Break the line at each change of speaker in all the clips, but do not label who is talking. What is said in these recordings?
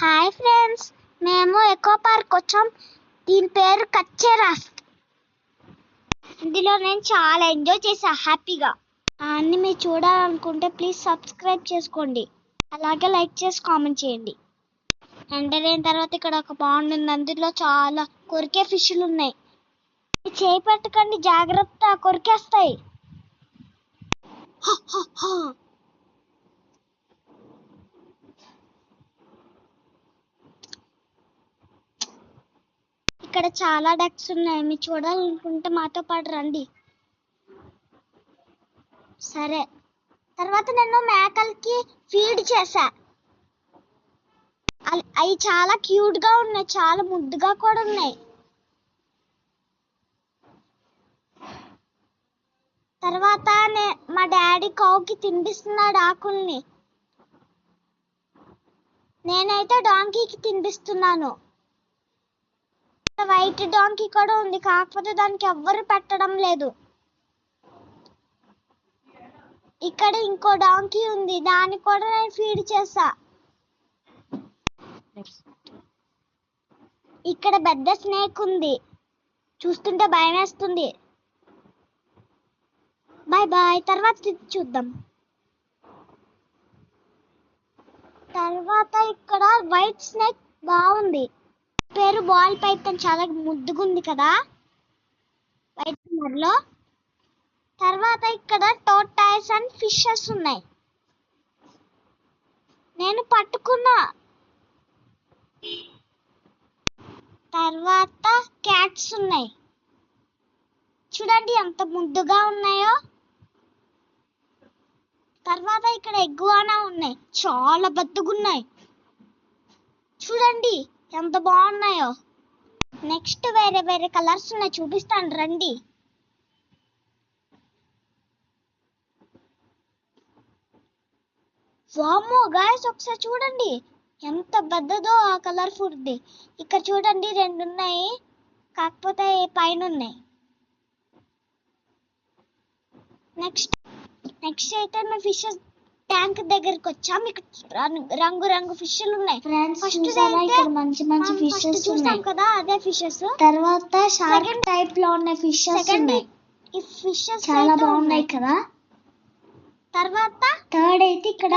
Hi friends, మేము echo park వచ్చాం. దీని పేరు కచ్చేరాస్. ఇందులో నేను చాలా ఎంజాయ్ చేశా హ్యాపీగా. అన్ని మీరు చూడాలనుకుంటే ప్లీజ్ సబ్స్క్రైబ్ చేసుకోండి, అలాగే లైక్ చేసి కామెంట్ చేయండి. ఎంటర్ అయిన తర్వాత ఇక్కడ ఒక పాండ్ ఉంది, అందులో చాలా కొరికే ఫిష్లు ఉన్నాయి. చేయి పెట్టకండి, జాగ్రత్త, కొరికేస్తాయి. ఇక్కడ చాలా డక్స్ ఉన్నాయి, మీరు చూడాలనుకుంటే మాతో పాటు రండి. సరే, తర్వాత నేను మేకలకి ఫీడ్ చేశా. అవి చాలా క్యూట్ గా ఉన్నాయి, చాలా ముద్దుగా కూడా ఉన్నాయి. తర్వాత మా డాడీ కావుకి తినిపిస్తున్నాడు ఆకుల్ని. నేనైతే డాంకీకి తినిపిస్తున్నాను. వైట్ డాంకీ కూడా ఉంది, కాకపోతే దానికి ఎవ్వరు పెట్టడం లేదు. ఇక్కడ ఇంకో డాంకీ ఉంది, దానికి కూడా నేను ఫీడ్ చేశా. ఇక్కడ పెద్ద స్నేక్ ఉంది, చూస్తుంటే భయం వేస్తుంది. బాయ్ బాయ్, తర్వాత చూద్దాం. తర్వాత ఇక్కడ వైట్ స్నేక్ బాగుంది, పేరు బాల్ పైథాన్, చాలా ముద్దుగుంది కదా వైట్ కలర్ లో. తర్వాత ఇక్కడ టోర్టాయిస్ అండ్ ఫిషెస్ ఉన్నాయి, నేను పట్టుకున్నా. తర్వాత క్యాట్స్ ఉన్నాయి, చూడండి ఎంత ముద్దుగా ఉన్నాయో. తర్వాత ఇక్కడ ఎగ్వానా ఉన్నాయి, చాలా పెద్దగున్నాయి, చూడండి ఎంత బాగున్నాయో. నెక్స్ట్ వేరే వేరే కలర్స్ ఉన్నాయి, చూపిస్తాను రండి. వామ్మో గాయ్స్, ఒకసారి చూడండి ఎంత పెద్దదో ఆ కలర్ఫుల్ది. ఇక్కడ చూడండి రెండు ఉన్నాయి, కాకపోతే పైన ఉన్నాయి. నెక్స్ట్ అయితే మేము ఫిషెస్ ట్యాంక్ దగ్గరికి వచ్చాం. ఇక్కడ రంగు రంగు ఫిష్లు ఉన్నాయి.
ఇక్కడ మంచి మంచి ఫిషెస్
చూసాం కదా, అదే ఫిషెస్.
తర్వాత షార్క్ టైప్ లో ఉన్న ఫిషెస్ ఉన్నాయి,
ఈ ఫిషెస్
చాలా బాగున్నాయి కదా.
తర్వాత
థర్డ్ అయితే ఇక్కడ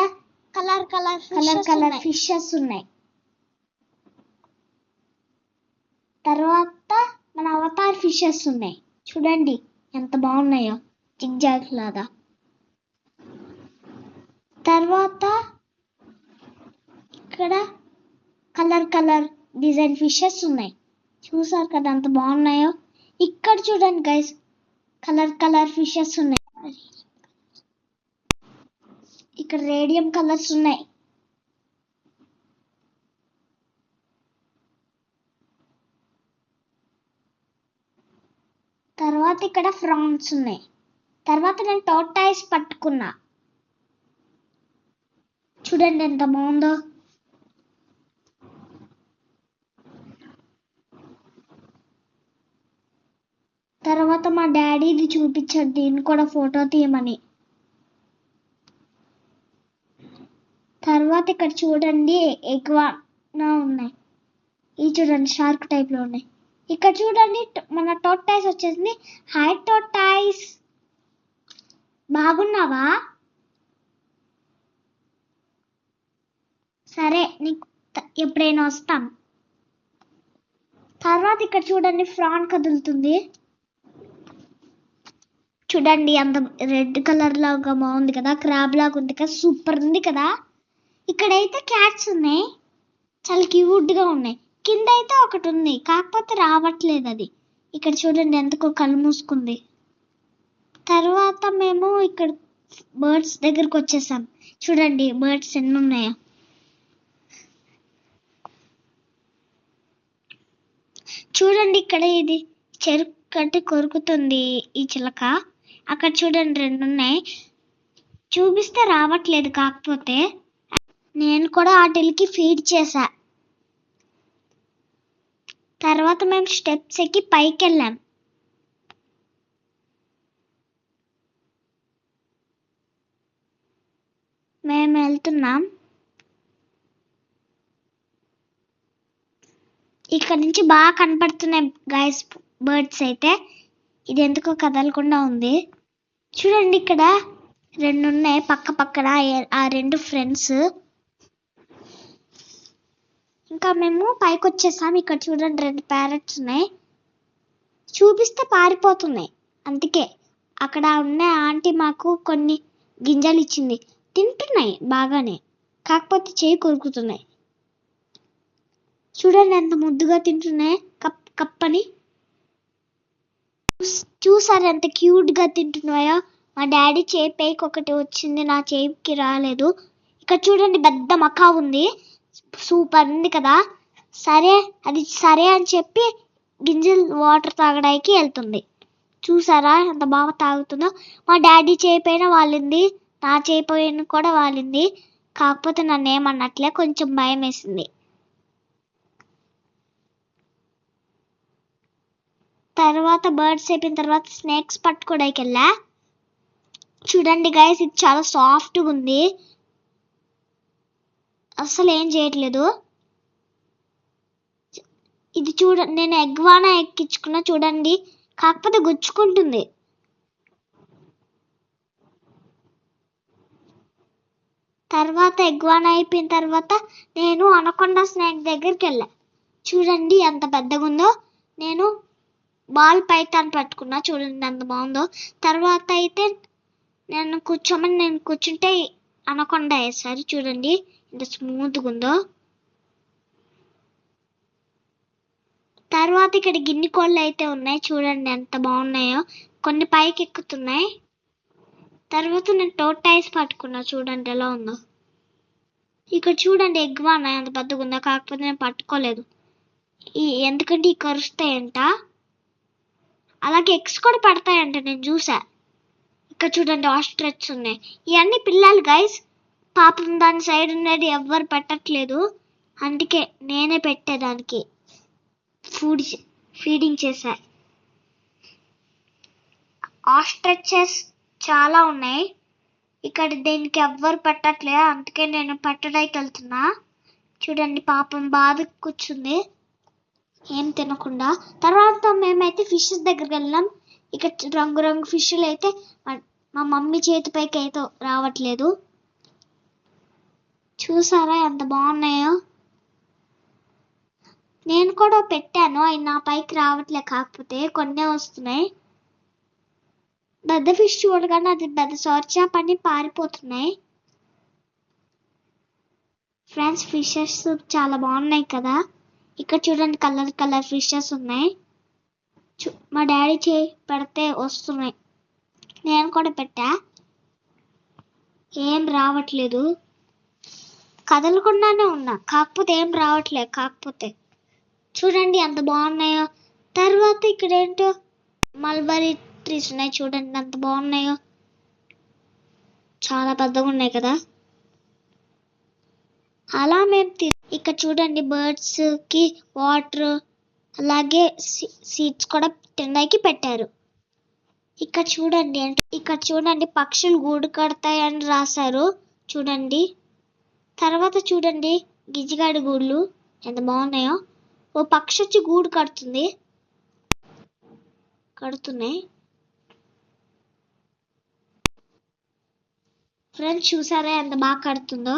కలర్
ఫిషెస్ ఉన్నాయి. తర్వాత మన అవతార్ ఫిషెస్ ఉన్నాయి, చూడండి ఎంత బాగున్నాయో, జిగ్జాగ్ లాగా. తర్వాత ఇక్కడ కలర్ డిజైన్ ఫిషెస్ ఉన్నాయి, చూసారు కదా ఎంత బాగున్నాయో. ఇక్కడ చూడండి గైస్, కలర్ ఫిషెస్ ఉన్నాయి. ఇక్కడ రేడియం కలర్స్ ఉన్నాయి. తర్వాత ఇక్కడ ఫ్రాన్స్ ఉన్నాయి. తర్వాత నేను టోర్టాయిస్ పట్టుకున్నా, చూడండి ఎంత బాగుందో. తర్వాత మా డాడీది చూపించాడు, దీన్ని కూడా ఫోటో తీయమని. తర్వాత ఇక్కడ చూడండి ఎగ్వానా ఉన్నాయి, ఇవి చూడండి షార్క్ టైప్ లో ఉన్నాయి. ఇక్కడ చూడండి మన టోర్టాయిస్ వచ్చేసింది. హాయ్ టోర్టాయిస్, బాగున్నావా? సరే, నీకు ఎప్పుడైనా వస్తాను. తర్వాత ఇక్కడ చూడండి ఫ్రాన్ కదులుతుంది, చూడండి అంత రెడ్ కలర్ లాగా బాగుంది కదా, క్రాబ్ లాగా ఉంది కదా, సూపర్ ఉంది కదా. ఇక్కడైతే క్యాట్స్ ఉన్నాయి, చాలా క్యూట్ గా ఉన్నాయి. కింద అయితే ఒకటి ఉంది, కాకపోతే రావట్లేదు అది. ఇక్కడ చూడండి ఎంతకో కళ్ళు మూసుకుంది. తర్వాత మేము ఇక్కడ బర్డ్స్ దగ్గరకు వచ్చేసాం, చూడండి బర్డ్స్ ఎన్ని ఉన్నాయో. చూడండి ఇక్కడ ఇది చెరుకు కట్టి కొరుకుతుంది ఈ చిలక. అక్కడ చూడండి రెండు ఉన్నాయి, చూపిస్తే రావట్లేదు, కాకపోతే నేను కూడా వాటికి ఫీడ్ చేశా. తర్వాత మేము స్టెప్స్ ఎక్కి పైకి వెళ్ళాం. మేము వెళ్తున్నాం. ఇక్కడ నుంచి బాగా కనపడుతున్నాయి గైస్ బర్డ్స్ అయితే. ఇది ఎందుకో కదలకుండా ఉంది. చూడండి ఇక్కడ 2 ఉన్నాయి పక్క పక్కన, ఆ 2 ఫ్రెండ్స్. ఇంకా మేము పైకి వచ్చేసాం. ఇక్కడ చూడండి 2 ప్యారెట్స్ ఉన్నాయి. చూపిస్తే పారిపోతున్నాయి. అందుకే అక్కడ ఉన్న ఆంటీ మాకు కొన్ని గింజలు ఇచ్చింది. తింటున్నాయి బాగానే, కాకపోతే చేయి కొరుకుతున్నాయి. చూడండి ఎంత ముద్దుగా తింటున్నాయి కప్ కప్పని. చూసారు ఎంత క్యూట్ గా తింటున్నాయో. మా డాడీ చేయి పైకి ఒకటి వచ్చింది, నా చేయికి రాలేదు. ఇక్కడ చూడండి పెద్ద మకా ఉంది, సూపర్ ఉంది కదా. సరే అని చెప్పి గింజలు వాటర్ తాగడానికి వెళ్తుంది. చూసారా ఎంత బాగా తాగుతుందో. మా డాడీ చేయి పైన వాలింది, నా చేయి పైన కూడా వాలింది. కాకపోతే నన్ను ఏమన్నట్లే, కొంచెం భయం వేసింది. తర్వాత బర్డ్స్ అయిపోయిన తర్వాత స్నేక్స్ పట్టుకోవడానికి వెళ్ళా. చూడండి గైస్ ఇది చాలా సాఫ్ట్గా ఉంది, అసలు ఏం చేయట్లేదు. ఇది చూడండి, నేను ఎగ్వానా ఎక్కించుకున్నా చూడండి, కాకపోతే గుచ్చుకుంటుంది. తర్వాత ఎగ్వానా అయిపోయిన తర్వాత నేను అనకొండ స్నేక్ దగ్గరికి వెళ్ళా. చూడండి ఎంత పెద్దగా ఉందో. నేను బాల్ పైతాన్ పట్టుకున్నా, చూడండి ఎంత బాగుందో. తర్వాత అయితే నేను కూర్చుంటే అనకొండ వేసారు. చూడండి ఎంత స్మూత్గా ఉందో. తర్వాత ఇక్కడ గిన్నె కోళ్ళు అయితే ఉన్నాయి, చూడండి ఎంత బాగున్నాయో. కొన్ని పైకి ఎక్కుతున్నాయి. తర్వాత నేను టోటైస్ పట్టుకున్నా, చూడండి ఎలా ఉందో. ఇక్కడ చూడండి ఎగ్వానా ఎంత పెద్దగా ఉందో, కాకపోతే నేను పట్టుకోలేదు ఎందుకంటే ఈ కరుస్తాయంట. అలాగే ఎగ్స్ కూడా పడతాయంట, నేను చూసా. ఇక్కడ చూడండి ఆస్ట్రిచ్ ఉన్నాయి. ఇవన్నీ పిల్లలు గైస్, పాపం దాని సైడ్ ఉన్నది ఎవ్వరు పెట్టట్లేదు, అందుకే నేనే పెట్టేదానికి ఫీడింగ్ చేశా. ఆస్ట్రిచెస్ చాలా ఉన్నాయి ఇక్కడ, దీనికి ఎవ్వరు పెట్టట్లేదు, అందుకే నేను పెట్టడానికి వెళ్తున్నా. చూడండి పాపం బాధ కూర్చుంది ఏం తినకుండా. తర్వాత మేమైతే ఫిషెస్ దగ్గరికి వెళ్ళాం. ఇక్కడ రంగు ఫిష్లు అయితే మా మమ్మీ చేతిపైకి అయితే రావట్లేదు. చూసారా ఎంత బాగున్నాయో. నేను కూడా పెట్టాను, అవి నా పైకి రావట్లే, కాకపోతే కొన్నే వస్తున్నాయి. పెద్ద ఫిష్ చూడగానే అది పెద్ద సోర్చా పని పారిపోతున్నాయి. ఫ్రెండ్స్ ఫిషెస్ చాలా బాగున్నాయి కదా. ఇక్కడ చూడండి కలర్ ఫిషెస్ ఉన్నాయి. మా డాడీ చేయి పెడితే వస్తున్నాయి, నేను కూడా పెట్టా, ఏం రావట్లేదు. కదలకుండానే ఉన్నా, కాకపోతే ఏం రావట్లేదు. కాకపోతే చూడండి ఎంత బాగున్నాయో. తర్వాత ఇక్కడ ఏంటో మల్బరీ ట్రీస్ ఉన్నాయి, చూడండి ఎంత బాగున్నాయో. చాలా పెద్దగా ఉన్నాయి కదా. అలా మేము ఇక్కడ చూడండి బర్డ్స్ కి వాటర్ అలాగే సీడ్స్ కూడా తినడానికి పెట్టారు. ఇక్కడ చూడండి పక్షులు గూడు కడతాయని రాశారు చూడండి. తర్వాత చూడండి గిజిగాడి గూళ్ళు ఎంత బాగున్నాయో. ఓ పక్షి వచ్చి గూడు కడుతున్నాయి. ఫ్రెండ్స్ చూసారా ఎంత బాగా కడుతుందో.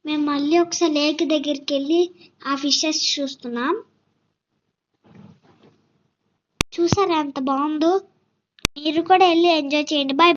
మేము మళ్ళీ ఒకసారి లేక్ దగ్గరికి వెళ్ళి ఆ ఫిషెస్ చూస్తున్నాం. చూసారా ఎంత బాగుందో. మీరు కూడా వెళ్ళి ఎంజాయ్ చేయండి. బాయ్.